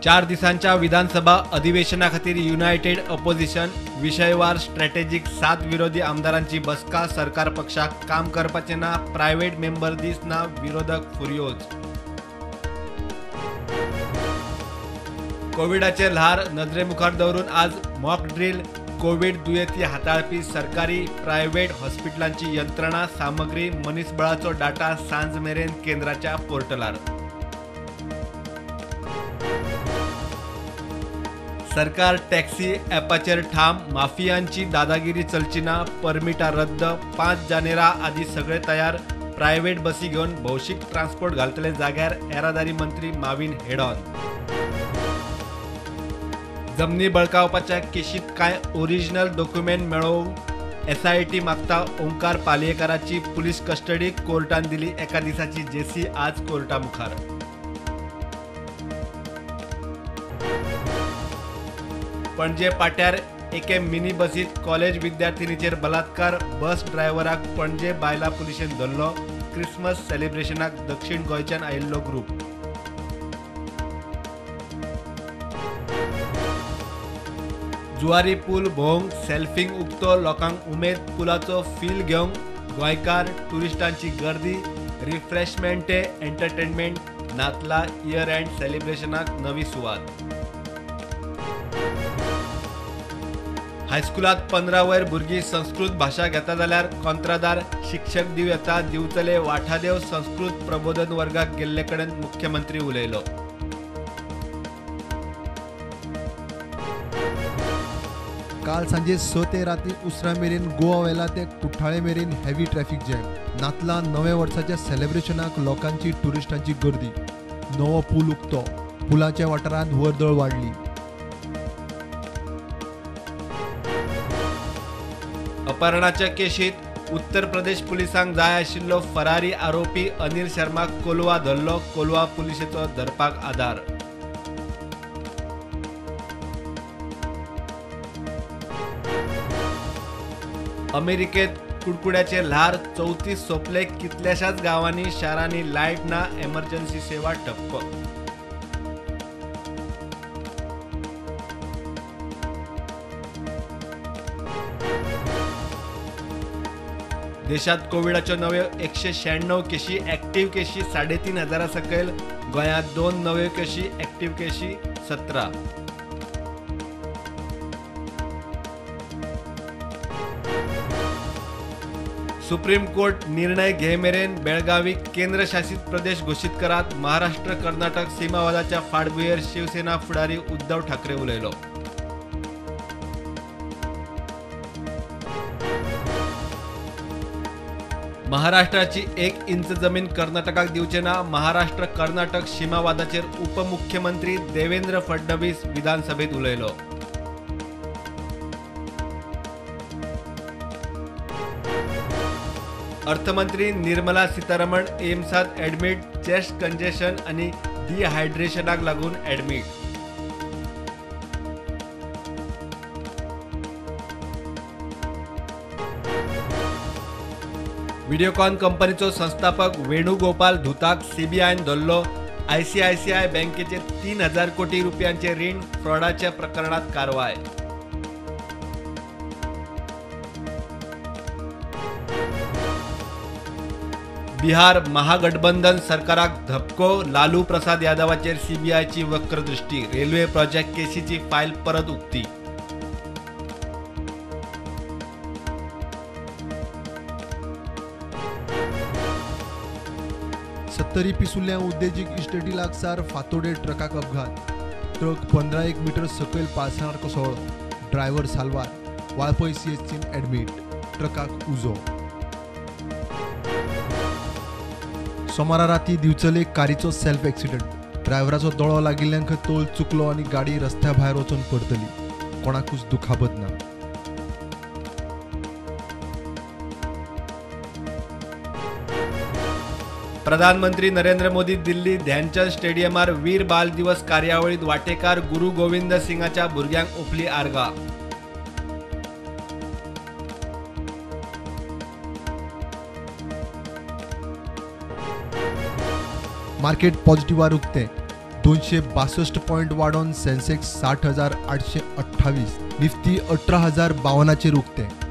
4 दिसांच्या विधानसभा अधिवेशनाखातीर United opposition विषयवार strategic 7 विरोधी आमदारांची बसका सरकार पक्षाक काम करपाचे ना प्रायव्हेट मेंबर दीस ना विरोधक फुर्योज। कोविडाचे ल्हार नजरेमुखार दवरून आज मॉक ड्रिल कोविड दुयेंती हाताळपी सरकारी प्रायव्हेट हॉस्पिटलांची यंत्रणा सामग्री मनीसबळाचो डाटा सांज मेरेन केंद्राच्या पोर्टलार। सरकार टॅक्सी ॲपाचेर ठाम माफियांची दादागिरी चलची ना परमिटा रद्द 5 जानेरा आदी सगळे तयार प्रायव्हेट बसी घेऊन भौशीक ट्रान्सपोर्ट घालतले जाग्यार येरादारी मंत्री माविन हेडॉन। जमनी बळकावपाच्या केशीत काय ओरिजिनल डॉक्युमेंट मेळोवंक SIT मागता ओंकार पालयेकाराची पुलीस कस्टडी कोर्टान दिली एका दिसाची जेसी आज कोर्टा मुखार। पणजे पाट्यार एके मिनी बसीत कॉलेज विद्यार्थिनीचेर बलात्कार बस ड्रायव्हराक पणजे बायला पुलिशेन धरलो क्रिसमस सेलिब्रेशनाक दक्षिण गोंयच्यान आयिल्लो ग्रुप। जुवारी पूल भोवंक सेल्फींग उक्तो लोकांक उमेद पुलाचो फील घेवंक गोंयकार टुरिस्टांची गर्दी रिफ्रेशमेंट एंटरटेनमेंट नातला इयर एंड सेलिब्रेशनाक नवी सुवात। हायस्कुलात 15 वयर भुरगीं संस्कृत भाषा घेता जाल्यार कंत्रादार शिक्षक दिव येता दिवचले वाठादेव संस्कृत प्रबोधन वर्गाक गेल्ले कडेन मुख्यमंत्री उलयलो। काल सांजे 6 ते राती उसरा मेरेन गोवा वेला ते कुठ्ठाळे मेरेन हेवी ट्रॅफिक जॅम। नातला नवे वर्साच्या सेलिब्रेशनाक लोकांची टुरिस्टांची गर्दी। नवो पूल उक्तो पुलाच्या वाठारांत वर्दळ वाडली। अपहरणाच्या केशीत उत्तर प्रदेश पुलिसांक जाय आशिल्लो फरारी आरोपी अनिल शर्माक कोलवा धरलो कोलवा पुलिशेचो धरपाक आधार। अमेरिकेत कुडकुड्याचे ल्हार 34 सोंपले कितल्याशाच गावांनी शारांनी लायट ना एमर्जन्सी सेवा ठप्प। देशात कोविडाच्यो नव्यो 196 केशी ॲक्टिव्ह केशी 3500 सकयल गोंयांत 2 नव्यो Keshi active Keshi 17। Supreme court निर्णय घे मेरेन बेळगावी केंद्रशासित प्रदेश घोषित करात महाराष्ट्र कर्नाटक सीमावादाच्या फाटभुंयेर शिवसेना फुडारी उद्धव ठाकरे उलयलो। महाराष्ट्राची 1 इंच जमीन कर्नाटकाक दिवचे ना महाराष्ट्र कर्नाटक सीमावादाचेर उपमुख्यमंत्री देवेंद्र फडणवीस विधानसभेत उलयलो। अर्थमंत्री निर्मला सीतारमण एम्सात ॲडमिट चेस्ट कंजेशन आणि डिहायड्रेशनाक लागून ॲडमिट। व्हिडिओकॉन कंपनीचो संस्थापक वेणुगोपाल धुताक CBIन धरलो। ICICI बँकेचे 3000 कोटी रुपयांचे रीण फ्रॉडाच्या प्रकरणात कारवाय। बिहार महागठबंधन सरकाराक धपको Lalu Prasad यादवाचेर CBIची वक्रदृष्टी railway project केसीची file परत उक्ती। सत्तरी पिसुल्ल्या उद्देजीक इस्टेटी लागसार फातोडे ट्रकाक अपघात। ट्रक 15 मीटर सकयल पालसणार कोसळ्ळो। ड्रायव्हर साल्वार वाळपय CHCन ॲडमिट ट्रकाक उजो। सोमारा राती दिवचले कारीचो सेल्फ ॲक्सिडेंट। ड्रायव्हराचो दोळो लागिल्ल्यांक तोल चुकलो आणि गाडी रस्त्या भायर वचून पडतली। कोणाकूच दुखापत ना। प्रधानमंत्री नरेंद्र मोदी दिल्ली ध्यानचंद स्टेडियमार वीर बाल दिवस कार्यावळीत वाटेकार गुरु गोविंद सिंगाच्या भुरग्यांक ओपली आर्गां। मार्केट पॉझिटिव्हार उक्ते। 262 पॉईंट वाढून सेन्सेक्स 60,828, निफ्टी 18,052 उक्ते.